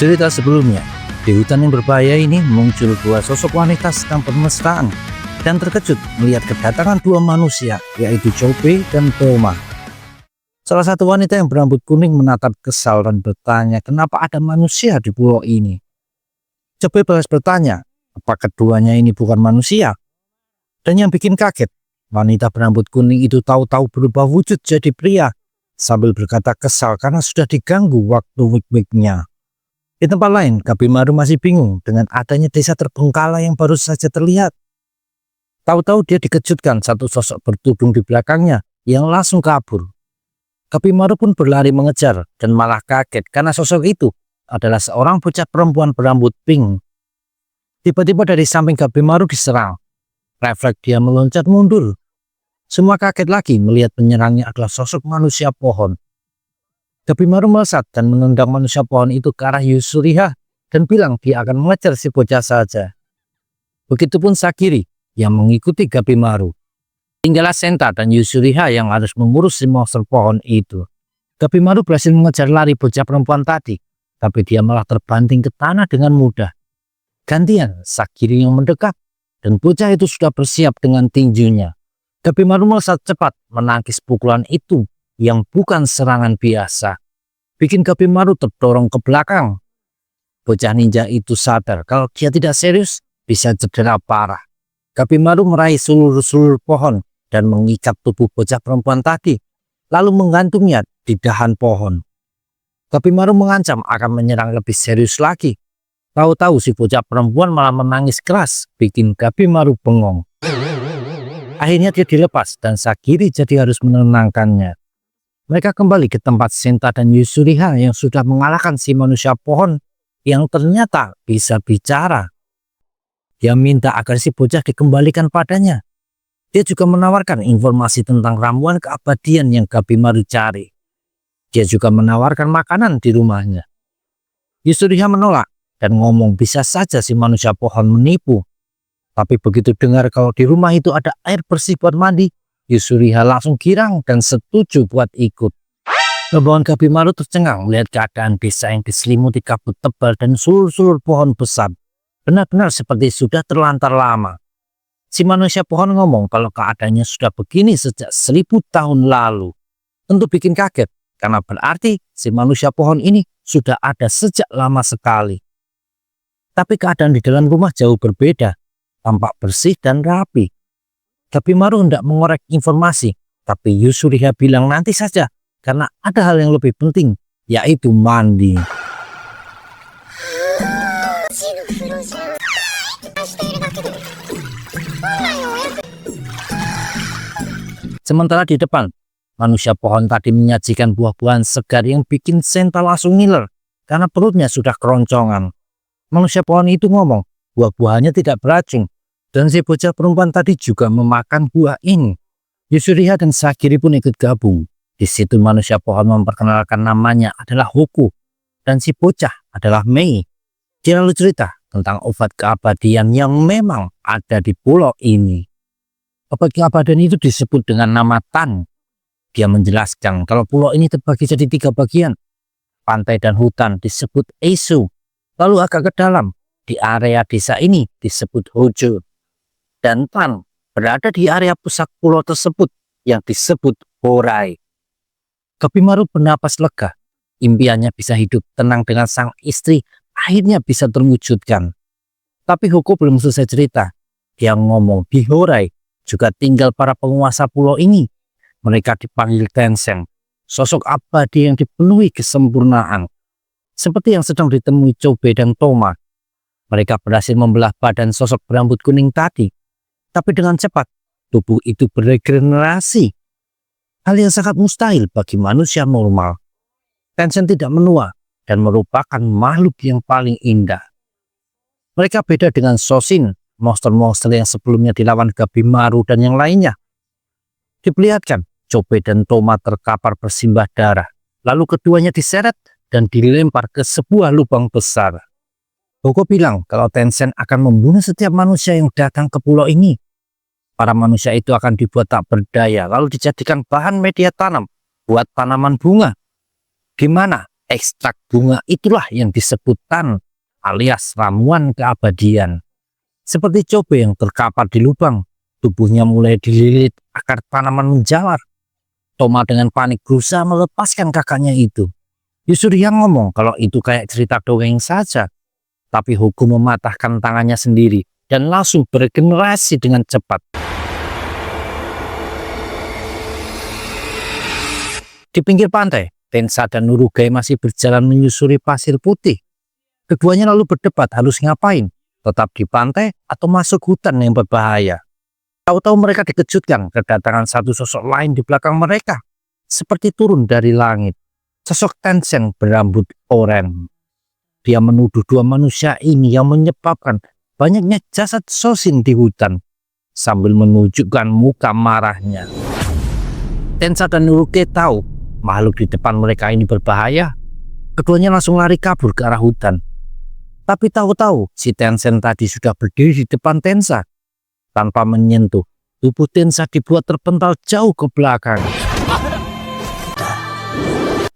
Cerita sebelumnya, di hutan yang berbahaya ini muncul dua sosok wanita sedang bermesraan dan terkejut melihat kedatangan dua manusia, yaitu Chobe dan Toma. Salah satu wanita yang berambut kuning menatap kesal dan bertanya kenapa ada manusia di pulau ini. Chobe balas bertanya, apa keduanya ini bukan manusia? Dan yang bikin kaget, wanita berambut kuning itu tahu-tahu berubah wujud jadi pria, sambil berkata kesal karena sudah diganggu waktu wik-wiknya. Di tempat lain, Gabimaru masih bingung dengan adanya desa terbengkalai yang baru saja terlihat. Tahu-tahu dia dikejutkan satu sosok bertudung di belakangnya yang langsung kabur. Gabimaru pun berlari mengejar dan malah kaget karena sosok itu adalah seorang bocah perempuan berambut pink. Tiba-tiba dari samping Gabimaru diserang. Refleks dia meloncat mundur. Semua kaget lagi melihat penyerangnya adalah sosok manusia pohon. Gabimaru melesat dan menendang manusia pohon itu ke arah Yusuriha dan bilang dia akan mengejar si bocah saja. Begitupun Sagiri yang mengikuti Gabimaru. Tinggallah Senta dan Yusuriha yang harus mengurus si monster pohon itu. Gabimaru berhasil mengejar lari bocah perempuan tadi, tapi dia malah terbanting ke tanah dengan mudah. Gantian Sagiri yang mendekat dan bocah itu sudah bersiap dengan tinjunya. Gabimaru melesat cepat menangkis pukulan itu yang bukan serangan biasa, bikin Gabimaru terdorong ke belakang. Bocah ninja itu sadar kalau dia tidak serius bisa cedera parah. Gabimaru meraih sulur-sulur pohon dan mengikat tubuh bocah perempuan tadi, lalu menggantungnya di dahan pohon. Gabimaru mengancam akan menyerang lebih serius lagi. Tahu-tahu si bocah perempuan malah menangis keras, bikin Gabimaru bengong. Akhirnya dia dilepas dan Sagiri jadi harus menenangkannya. Mereka kembali ke tempat Senta dan Yusuriha yang sudah mengalahkan si manusia pohon yang ternyata bisa bicara. Dia minta agar si bocah dikembalikan padanya. Dia juga menawarkan informasi tentang ramuan keabadian yang Gabimaru cari. Dia juga menawarkan makanan di rumahnya. Yusuriha menolak dan ngomong bisa saja si manusia pohon menipu. Tapi begitu dengar kalau di rumah itu ada air bersih buat mandi, Yusuriha langsung girang dan setuju buat ikut. Rombongan Gabimaru tercengang melihat keadaan desa yang diselimuti kabut tebal dan sulur-sulur pohon besar. Benar-benar seperti sudah terlantar lama. Si manusia pohon ngomong kalau keadaannya sudah begini sejak 1000 tahun lalu. Tentu bikin kaget, karena berarti si manusia pohon ini sudah ada sejak lama sekali. Tapi keadaan di dalam rumah jauh berbeda, tampak bersih dan rapi. Gabimaru hendak mengorek informasi, tapi Yusuriha bilang nanti saja karena ada hal yang lebih penting, yaitu mandi. Sementara di depan, manusia pohon tadi menyajikan buah-buahan segar yang bikin Senta langsung ngiler karena perutnya sudah keroncongan. Manusia pohon itu ngomong, buah-buahannya tidak beracun. Dan si bocah perempuan tadi juga memakan buah ini. Yusuriha dan Sagiri pun ikut gabung. Di situ manusia pohon memperkenalkan namanya adalah Hoku. Dan si bocah adalah Mei. Dia lalu cerita tentang obat keabadian yang memang ada di pulau ini. Obat keabadian itu disebut dengan nama Tan. Dia menjelaskan kalau pulau ini terbagi jadi 3 bagian. Pantai dan hutan disebut Eisu. Lalu agak ke dalam, di area desa ini disebut Hojo. Dan Tan berada di area pusat pulau tersebut yang disebut Horai. Gabimaru bernapas lega. Impiannya bisa hidup tenang dengan sang istri akhirnya bisa terwujudkan. Tapi Hoku belum selesai cerita. Dia ngomong di Horai juga tinggal para penguasa pulau ini. Mereka dipanggil Tensen, sosok abadi yang dipenuhi kesempurnaan. Seperti yang sedang ditemui Chobe dan Toma. Mereka berhasil membelah badan sosok berambut kuning tadi. Tapi dengan cepat, tubuh itu beregenerasi. Hal yang sangat mustahil bagi manusia normal. Tensen tidak menua dan merupakan makhluk yang paling indah. Mereka beda dengan Soshin, monster-monster yang sebelumnya dilawan Gabimaru dan yang lainnya. Diperlihatkan, Chobe dan Toma terkapar bersimbah darah. Lalu keduanya diseret dan dilempar ke sebuah lubang besar. Hoku bilang kalau Tensen akan membunuh setiap manusia yang datang ke pulau ini. Para manusia itu akan dibuat tak berdaya lalu dijadikan bahan media tanam buat tanaman bunga. Gimana Ekstrak bunga itulah yang disebut tan alias ramuan keabadian. Seperti cobe yang terkapar di lubang, tubuhnya mulai dililit, akar tanaman menjalar. Toma dengan panik berusaha melepaskan kakaknya itu. Yusur yang ngomong kalau itu kayak cerita dongeng saja. Tapi Hugo mematahkan tangannya sendiri dan langsung beregenerasi dengan cepat. Di pinggir pantai, Tensa dan Nurugai masih berjalan menyusuri pasir putih. Keduanya lalu berdebat harus ngapain, tetap di pantai atau masuk hutan yang berbahaya. Tahu-tahu mereka dikejutkan kedatangan satu sosok lain di belakang mereka, seperti turun dari langit. Sosok Tenzin berambut oranye. Dia menuduh dua manusia ini yang menyebabkan banyaknya jasad Sosin di hutan, sambil menunjukkan muka marahnya. Tensa dan Nurugai tahu makhluk di depan mereka ini berbahaya. Keduanya langsung lari kabur ke arah hutan. Tapi tahu-tahu si Tenzin tadi sudah berdiri di depan Tensa. Tanpa menyentuh, tubuh Tensa dibuat terpental jauh ke belakang.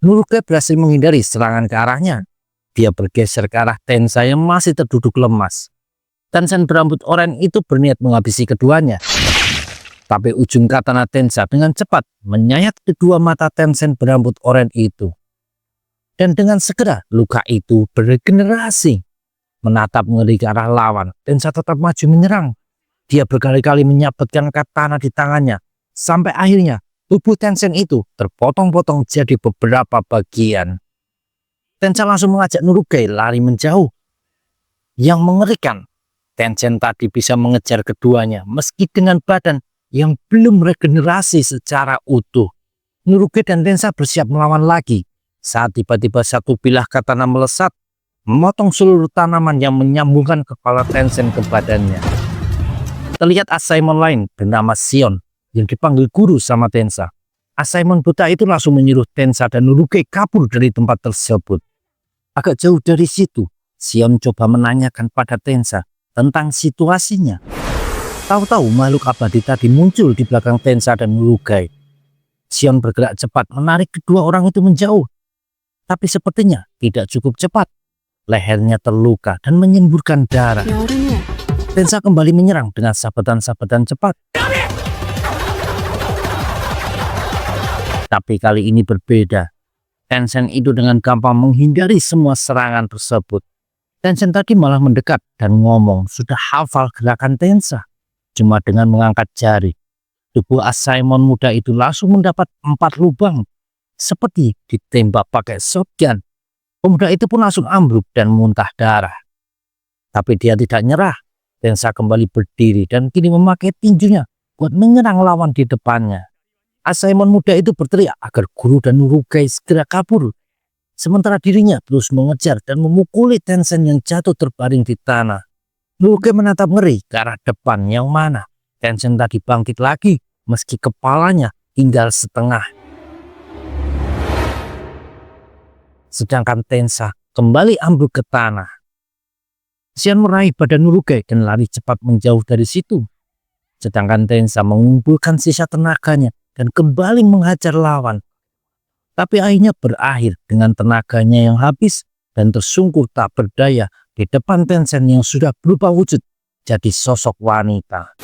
Nurugai berhasil menghindari serangan ke arahnya. Dia bergeser ke arah Tensa yang masih terduduk lemas. Tenzin berambut oranye itu berniat menghabisi keduanya. Tapi ujung katana Tensa dengan cepat menyayat kedua mata Tenzin berambut oranye itu. Dan dengan segera luka itu beregenerasi. Menatap ngeri ke arah lawan, Tensa tetap maju menyerang. Dia berkali-kali menyabetkan katana di tangannya. Sampai akhirnya tubuh Tenzin itu terpotong-potong jadi beberapa bagian. Tensa langsung mengajak Nurugai lari menjauh. Yang mengerikan, Tenzin tadi bisa mengejar keduanya meski dengan badan yang belum regenerasi secara utuh. Nurugai dan Tensa bersiap melawan lagi saat tiba-tiba satu bilah katana melesat, memotong seluruh tanaman yang menyambungkan kepala Tenzin ke badannya. Terlihat Asaemon lain bernama Shion yang dipanggil guru sama Tensa. Asaemon buta itu langsung menyuruh Tensa dan Nurugai kabur dari tempat tersebut. Agak jauh dari situ, Shion coba menanyakan pada Tensa tentang situasinya. Tahu-tahu makhluk abadi tadi muncul di belakang Tensa dan Nurugai. Shion bergerak cepat menarik kedua orang itu menjauh. Tapi sepertinya tidak cukup cepat. Lehernya terluka dan menyemburkan darah. Tensa kembali menyerang dengan sabetan-sabetan cepat. Tapi kali ini berbeda. Tenzin itu dengan gampang menghindari semua serangan tersebut. Tenzin tadi malah mendekat dan ngomong sudah hafal gerakan Tensa. Cuma dengan mengangkat jari, tubuh Asaemon muda itu langsung mendapat 4 lubang, seperti ditembak pakai shotgun. Pemuda itu pun langsung ambruk dan muntah darah. Tapi dia tidak nyerah. Tensa kembali berdiri dan kini memakai tinjunya buat menyerang lawan di depannya. Asaemon muda itu berteriak agar guru dan Nurugai segera kabur. Sementara dirinya terus mengejar dan memukuli Tenzin yang jatuh terbaring di tanah. Nurugai menatap ngeri ke arah depan yang mana Tenzin tadi bangkit lagi meski kepalanya tinggal setengah. Sedangkan Tensa kembali ambruk ke tanah. Shion meraih badan Nurugai dan lari cepat menjauh dari situ. Sedangkan Tensa mengumpulkan sisa tenaganya dan kembali menghajar lawan. Tapi akhirnya berakhir dengan tenaganya yang habis dan tersungkur tak berdaya di depan Tenzin yang sudah berubah wujud jadi sosok wanita.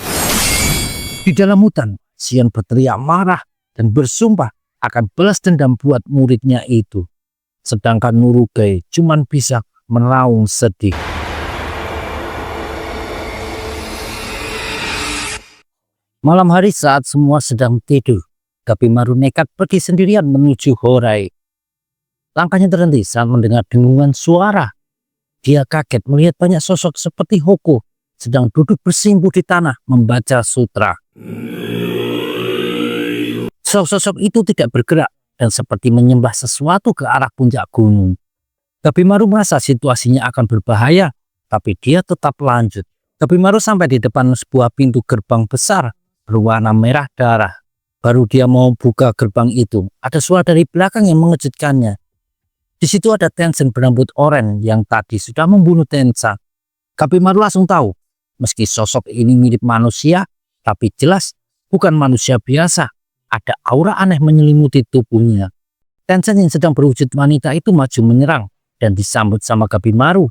Di dalam hutan, Shion berteriak marah dan bersumpah akan balas dendam buat muridnya itu. Sedangkan Nurugai cuma bisa meraung sedih. Malam hari saat semua sedang tidur, Gabimaru nekat pergi sendirian menuju Horai. Langkahnya terhenti saat mendengar dengungan suara. Dia kaget melihat banyak sosok seperti Hoko sedang duduk bersimpuh di tanah membaca sutra. Sosok-sosok itu tidak bergerak dan seperti menyembah sesuatu ke arah puncak gunung. Gabimaru merasa situasinya akan berbahaya, tapi dia tetap lanjut. Gabimaru sampai di depan sebuah pintu gerbang besar berwarna merah darah. Baru dia mau buka gerbang itu, ada suara dari belakang yang mengejutkannya. Di situ ada Tenzin berambut oranye yang tadi sudah membunuh Tensa. Gabimaru langsung tahu, meski sosok ini mirip manusia, tapi jelas bukan manusia biasa. Ada aura aneh menyelimuti tubuhnya. Tencent yang sedang berwujud wanita itu maju menyerang dan disambut sama Gabimaru.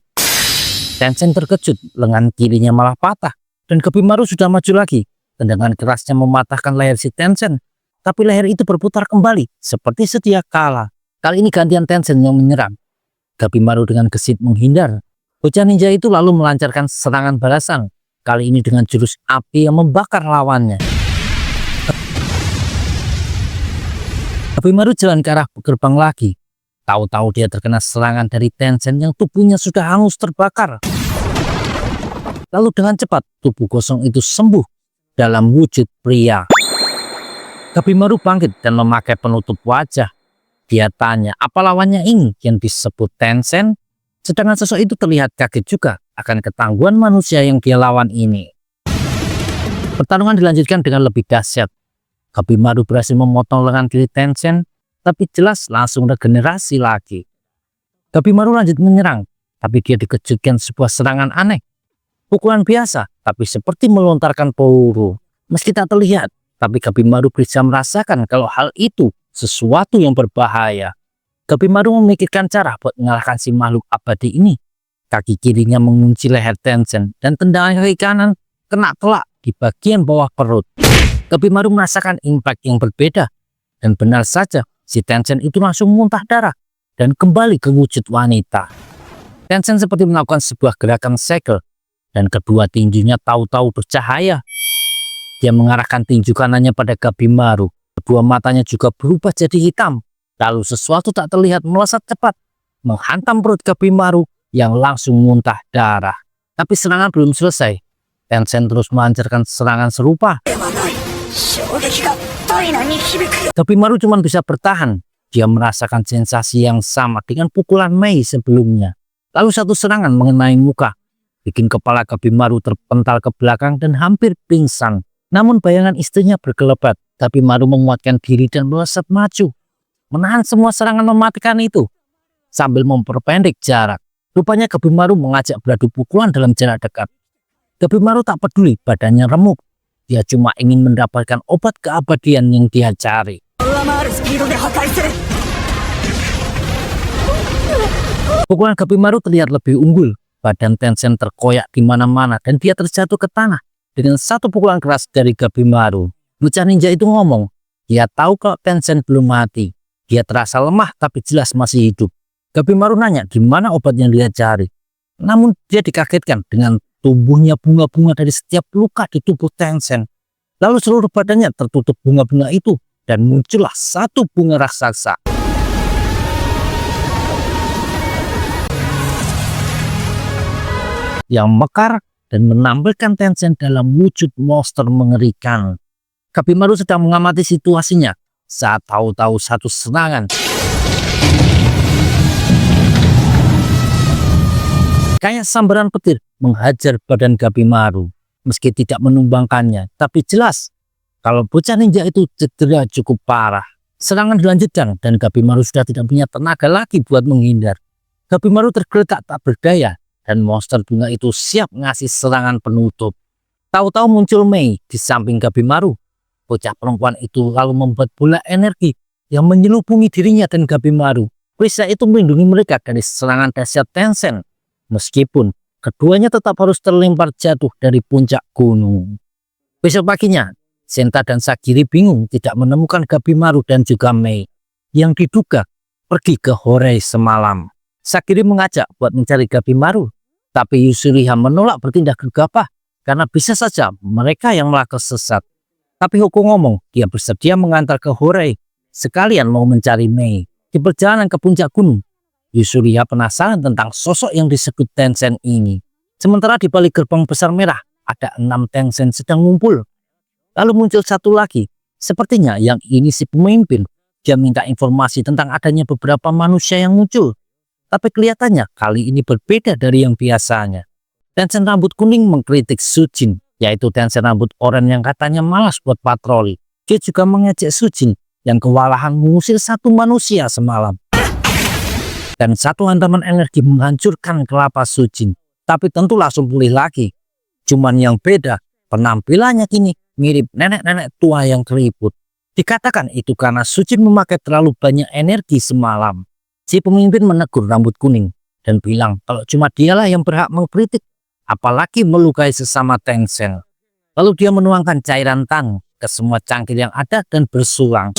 Tencent terkejut, lengan kirinya malah patah dan Gabimaru sudah maju lagi. Tendangan kerasnya mematahkan leher si Tencent, tapi leher itu berputar kembali seperti sedia kala. Kali ini gantian Tencent yang menyerang. Gabimaru dengan gesit menghindar. Bocah ninja itu lalu melancarkan serangan balasan, kali ini dengan jurus api yang membakar lawannya. Gabimaru jalan ke arah gerbang lagi. Tahu-tahu dia terkena serangan dari Tencent yang tubuhnya sudah hangus terbakar. Lalu dengan cepat tubuh kosong itu sembuh dalam wujud pria. Gabimaru bangkit dan memakai penutup wajah. Dia tanya apa lawannya ini yang disebut Tencent. Sedangkan sosok itu terlihat kaget juga akan ketangguhan manusia yang dia lawan ini. Pertarungan dilanjutkan dengan lebih dahsyat. Gabimaru berhasil memotong lengan kiri Tencent, tapi jelas langsung regenerasi lagi. Gabimaru lanjut menyerang, tapi dia dikejutkan sebuah serangan aneh. Pukulan biasa, tapi seperti melontarkan peluru. Meski tak terlihat, tapi Gabimaru bisa merasakan kalau hal itu sesuatu yang berbahaya. Gabimaru memikirkan cara buat mengalahkan si makhluk abadi ini. Kaki kirinya mengunci leher Tencent dan tendangan kaki kanan kena telak di bagian bawah perut. Gabimaru merasakan impact yang berbeda dan benar saja si Tencent itu langsung muntah darah dan kembali ke wujud wanita. Tencent seperti melakukan sebuah gerakan segel dan kedua tinjunya tahu-tahu bercahaya. Dia mengarahkan tinju kanannya pada Gabimaru. Kedua matanya juga berubah jadi hitam. Lalu sesuatu tak terlihat melesat cepat menghantam perut Gabimaru yang langsung muntah darah. Tapi serangan belum selesai. Tencent terus melancarkan serangan serupa. Gabimaru cuma bisa bertahan. Dia merasakan sensasi yang sama dengan pukulan Mei sebelumnya. Lalu satu serangan mengenai muka, bikin kepala Gabimaru terpental ke belakang dan hampir pingsan. Namun bayangan istrinya berkelebat. Gabimaru menguatkan diri dan melesat maju, menahan semua serangan mematikan itu sambil memperpendek jarak. Rupanya Gabimaru mengajak beradu pukulan dalam jarak dekat. Gabimaru tak peduli badannya remuk. Dia cuma ingin mendapatkan obat keabadian yang dia cari. Pukulan Gabimaru terlihat lebih unggul. Badan Tencent terkoyak di mana-mana dan dia terjatuh ke tanah dengan satu pukulan keras dari Gabimaru. Bocah ninja itu ngomong, dia tahu kalau Tencent belum mati. Dia terasa lemah tapi jelas masih hidup. Gabimaru nanya gimana obat yang dia cari. Namun dia dikagetkan dengan tumbuhnya bunga-bunga dari setiap luka di tubuh Tencent. Lalu seluruh badannya tertutup bunga-bunga itu dan muncullah satu bunga raksasa. Yang mekar dan menampilkan Tencent dalam wujud monster mengerikan. Gabimaru sedang mengamati situasinya saat tahu-tahu satu serangan kayak sambaran petir menghajar badan Gabimaru. Meski tidak menumbangkannya, tapi jelas kalau bocah ninja itu cedera cukup parah. Serangan dilanjutkan dan Gabimaru sudah tidak punya tenaga lagi buat menghindar. Gabimaru tergeletak tak berdaya dan monster bunga itu siap ngasih serangan penutup. Tahu-tahu muncul Mei di samping Gabimaru. Bocah perempuan itu lalu membuat bola energi yang menyelubungi dirinya dan Gabimaru. Pria itu melindungi mereka dari serangan dahsyat Tencent. Meskipun keduanya tetap harus terlempar jatuh dari puncak gunung. Besok paginya, Senta dan Sagiri bingung tidak menemukan Gabimaru dan juga Mei yang diduga pergi ke Horei semalam. Sagiri mengajak buat mencari Gabimaru, tapi Yuzuriha menolak bertindak gegabah karena bisa saja mereka yang malah kesesat. Tapi Hoko ngomong dia bersedia mengantar ke Horei, sekalian mau mencari Mei. Di perjalanan ke puncak gunung, Yuzuriha penasaran tentang sosok yang disebut Tencent ini. Sementara di balik gerbang besar merah, ada 6 Tencent sedang ngumpul. Lalu muncul satu lagi, sepertinya yang ini si pemimpin. Dia minta informasi tentang adanya beberapa manusia yang muncul. Tapi kelihatannya kali ini berbeda dari yang biasanya. Tencent rambut kuning mengkritik Sujin, yaitu Tencent rambut oranye yang katanya malas buat patroli. Dia juga mengejek Sujin yang kewalahan mengusir satu manusia semalam. Dan satu hantaman energi menghancurkan kelapa Sujin. Tapi tentu langsung pulih lagi. Cuman yang beda, penampilannya kini mirip nenek-nenek tua yang keriput. Dikatakan itu karena Sujin memakai terlalu banyak energi semalam. Si pemimpin menegur rambut kuning dan bilang kalau cuma dialah yang berhak mengkritik, apalagi melukai sesama Tencent. Lalu dia menuangkan cairan tang ke semua cangkir yang ada dan bersulang.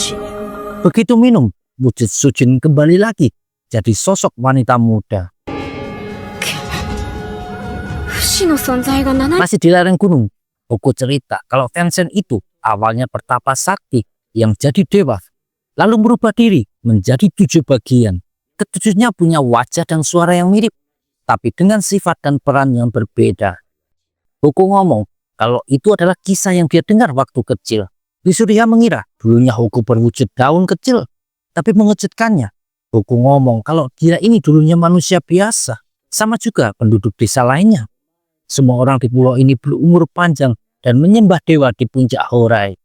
Begitu minum, wujud Sujin kembali lagi jadi sosok wanita muda. Masih di lereng gunung, Hoko cerita kalau Tencent itu awalnya pertapa sakti yang jadi dewa, lalu merubah diri menjadi 7 bagian. Ketujuhnya punya wajah dan suara yang mirip, tapi dengan sifat dan peran yang berbeda. Hoko ngomong kalau itu adalah kisah yang dia dengar waktu kecil. Surya mengira dulunya Hoko berwujud daun kecil, tapi mengejutkannya. Hoko ngomong kalau dia ini dulunya manusia biasa, sama juga penduduk desa lainnya. Semua orang di pulau ini berumur panjang dan menyembah dewa di puncak Horai.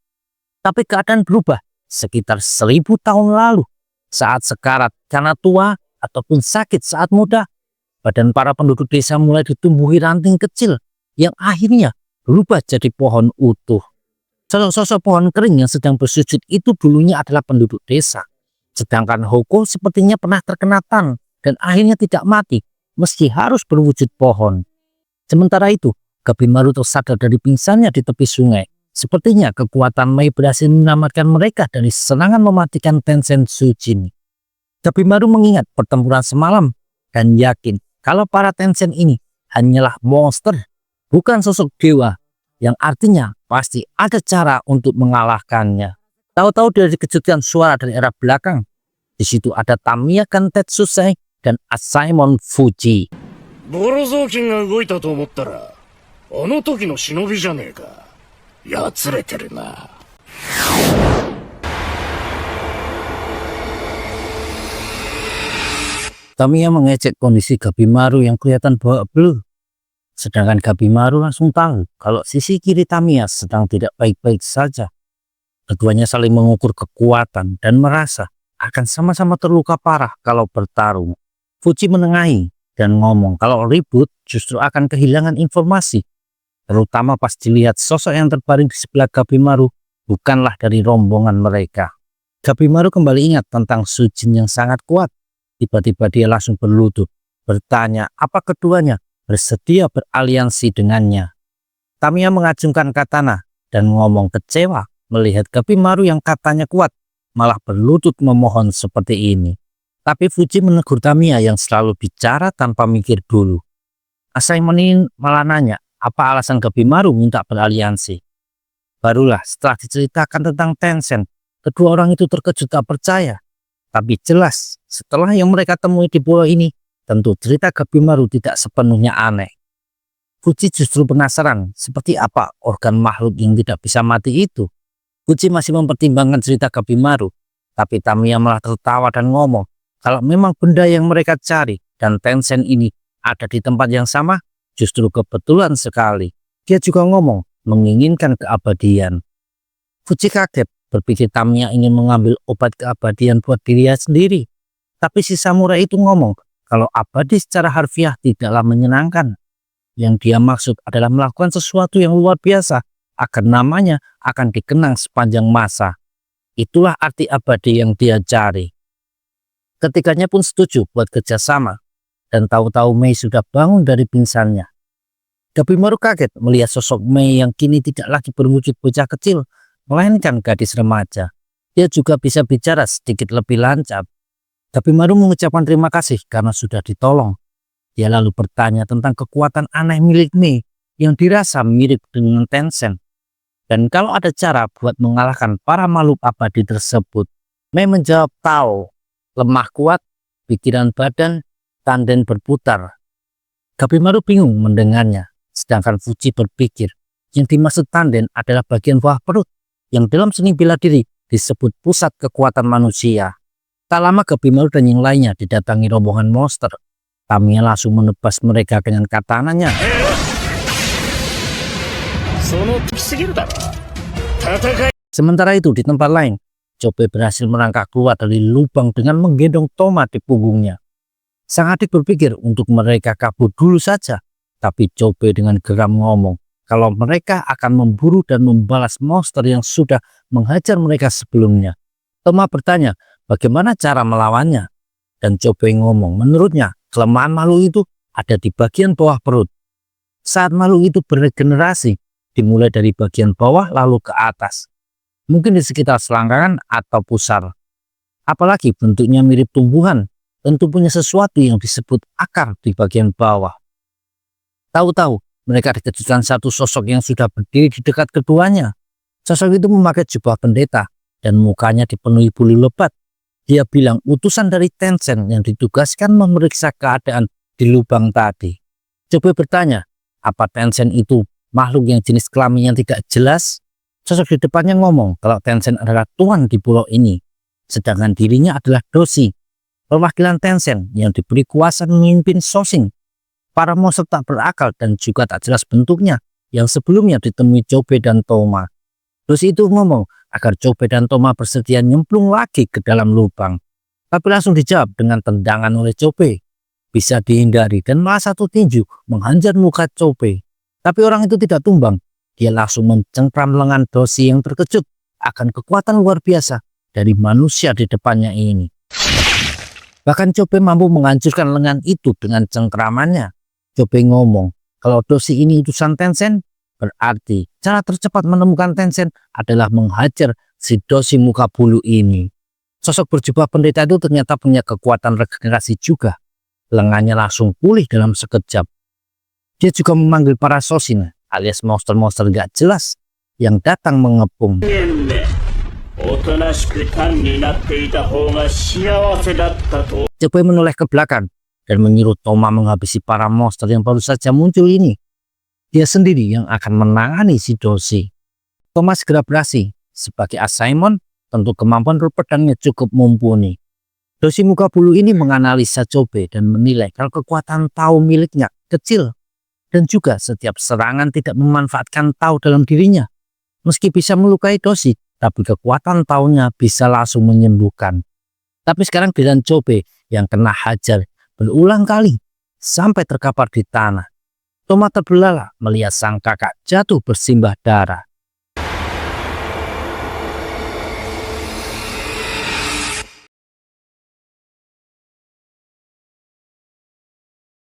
Tapi keadaan berubah sekitar 1000 tahun lalu. Saat sekarat karena tua ataupun sakit saat muda, badan para penduduk desa mulai ditumbuhi ranting kecil yang akhirnya berubah jadi pohon utuh. Sosok pohon kering yang sedang bersujud itu dulunya adalah penduduk desa. Sedangkan Hoko sepertinya pernah terkena tan dan akhirnya tidak mati meski harus berwujud pohon. Sementara itu, Gabimaru tersadar dari pingsannya di tepi sungai. Sepertinya kekuatan Mei berhasil menyelamatkan mereka dari serangan mematikan Tencent Sujin. Gabimaru mengingat pertempuran semalam dan yakin kalau para Tencent ini hanyalah monster, bukan sosok dewa, yang artinya pasti ada cara untuk mengalahkannya. Tahu-tahu dia dikejutkan suara dari arah belakang. Di situ ada Tamiya Kantetsusei dan Asaemon Fuji. ボロ雑巾が動いたと思ったら、あの時の忍びじゃねえか。やつれてるな。Tamiya mengecek kondisi Gabimaru yang kelihatan babak belur. Sedangkan Gabimaru langsung tahu kalau sisi kiri Tamiya sedang tidak baik-baik saja. Keduanya saling mengukur kekuatan dan merasa akan sama-sama terluka parah kalau bertarung. Fuji menengahi dan ngomong kalau ribut justru akan kehilangan informasi. Terutama pas dilihat sosok yang terbaring di sebelah Gabimaru bukanlah dari rombongan mereka. Gabimaru kembali ingat tentang Sujin yang sangat kuat. Tiba-tiba dia langsung berlutut, bertanya apa keduanya bersedia beraliansi dengannya. Tamiya mengacungkan katana dan ngomong kecewa melihat Gabimaru yang katanya kuat malah berlutut memohon seperti ini. Tapi Fuji menegur Tamiya yang selalu bicara tanpa mikir dulu. Asaemon malah nanya apa alasan Gabimaru minta beraliansi. Barulah setelah diceritakan tentang Tencent, kedua orang itu terkejut tak percaya. Tapi jelas setelah yang mereka temui di pulau ini, tentu cerita Gabimaru tidak sepenuhnya aneh. Fuji justru penasaran seperti apa organ makhluk yang tidak bisa mati itu. Fuji masih mempertimbangkan cerita Gabimaru, tapi Tamiya malah tertawa dan ngomong kalau memang benda yang mereka cari dan Tencent ini ada di tempat yang sama, justru kebetulan sekali. Dia juga ngomong menginginkan keabadian. Fuji kaget berpikir Tamiya ingin mengambil obat keabadian buat dirinya sendiri. Tapi si samurai itu ngomong kalau abadi secara harfiah tidaklah menyenangkan. Yang dia maksud adalah melakukan sesuatu yang luar biasa agar namanya akan dikenang sepanjang masa. Itulah arti abadi yang dia cari. Ketiganya pun setuju buat kerjasama. Dan tahu-tahu Mei sudah bangun dari pingsannya. Gabimaru kaget melihat sosok Mei yang kini tidak lagi berwujud bocah kecil, melainkan gadis remaja. Dia juga bisa bicara sedikit lebih lancar. Gabimaru mengucapkan terima kasih karena sudah ditolong. Dia lalu bertanya tentang kekuatan aneh milik Mei yang dirasa mirip dengan Tencent. Dan kalau ada cara buat mengalahkan para makhluk abadi tersebut. Mei menjawab tahu. Lemah kuat, pikiran badan, tanden berputar. Gabimaru bingung mendengarnya. Sedangkan Fuji berpikir yang dimaksud tanden adalah bagian bawah perut yang dalam seni bela diri disebut pusat kekuatan manusia. Tak lama Gabimaru dan yang lainnya didatangi rombongan monster. Tamiya langsung menebas mereka dengan katananya. Sementara itu di tempat lain, Chopei berhasil merangkak keluar dari lubang dengan menggendong Toma di punggungnya. Sang adik berpikir untuk mereka kabur dulu saja, tapi Chopei dengan geram ngomong kalau mereka akan memburu dan membalas monster yang sudah menghajar mereka sebelumnya. Toma bertanya, bagaimana cara melawannya? Dan Chopei ngomong, menurutnya kelemahan makhluk itu ada di bagian bawah perut. Saat makhluk itu beregenerasi, dimulai dari bagian bawah lalu ke atas. Mungkin di sekitar selangkangan atau pusar. Apalagi bentuknya mirip tumbuhan, tentu punya sesuatu yang disebut akar di bagian bawah. Tahu-tahu mereka dikejutkan satu sosok yang sudah berdiri di dekat keduanya. Sosok itu memakai jubah pendeta dan mukanya dipenuhi bulu lebat. Dia bilang utusan dari Tencent yang ditugaskan memeriksa keadaan di lubang tadi. Coba bertanya, apa Tencent itu makhluk yang jenis kelamin yang tidak jelas? Sosok di depannya ngomong kalau Tencent adalah tuan di pulau ini, sedangkan dirinya adalah Doshi, perwakilan Tencent yang diberi kuasa memimpin Shoshin. Para monster tak berakal dan juga tak jelas bentuknya yang sebelumnya ditemui Chopei dan Toma. Doshi itu ngomong agar Chopei dan Toma bersedia nyemplung lagi ke dalam lubang. Tapi langsung dijawab dengan tendangan oleh Chopei. Bisa dihindari dan malah satu tinju menghajar muka Chopei. Tapi orang itu tidak tumbang. Dia langsung mencengkram lengan Doshi yang terkejut akan kekuatan luar biasa dari manusia di depannya ini. Bahkan Chopei mampu menghancurkan lengan itu dengan cengkramannya. Chopei ngomong, kalau Doshi ini utusan Tencent, berarti cara tercepat menemukan Tencent adalah menghajar si Doshi muka bulu ini. Sosok berjubah pendeta itu ternyata punya kekuatan regenerasi juga. Lengannya langsung pulih dalam sekejap. Dia juga memanggil para Shoshin alias monster-monster gak jelas yang datang mengepung. Chopei menoleh ke belakang dan menyuruh Toma menghabisi para monster yang baru saja muncul ini. Dia sendiri yang akan menangani si Doshi. Toma segera beraksi. Sebagai assignment, tentu kemampuan berpedangnya cukup mumpuni. Doshi muka bulu ini menganalisa Chopei dan menilai kalau kekuatan Tao miliknya kecil. Dan juga setiap serangan tidak memanfaatkan Tao dalam dirinya. Meski bisa melukai Doshi, tapi kekuatan Tao-nya bisa langsung menyembuhkan. Tapi sekarang giliran Chopei yang kena hajar berulang kali sampai terkapar di tanah. Toma terbelalak melihat sang kakak jatuh bersimbah darah.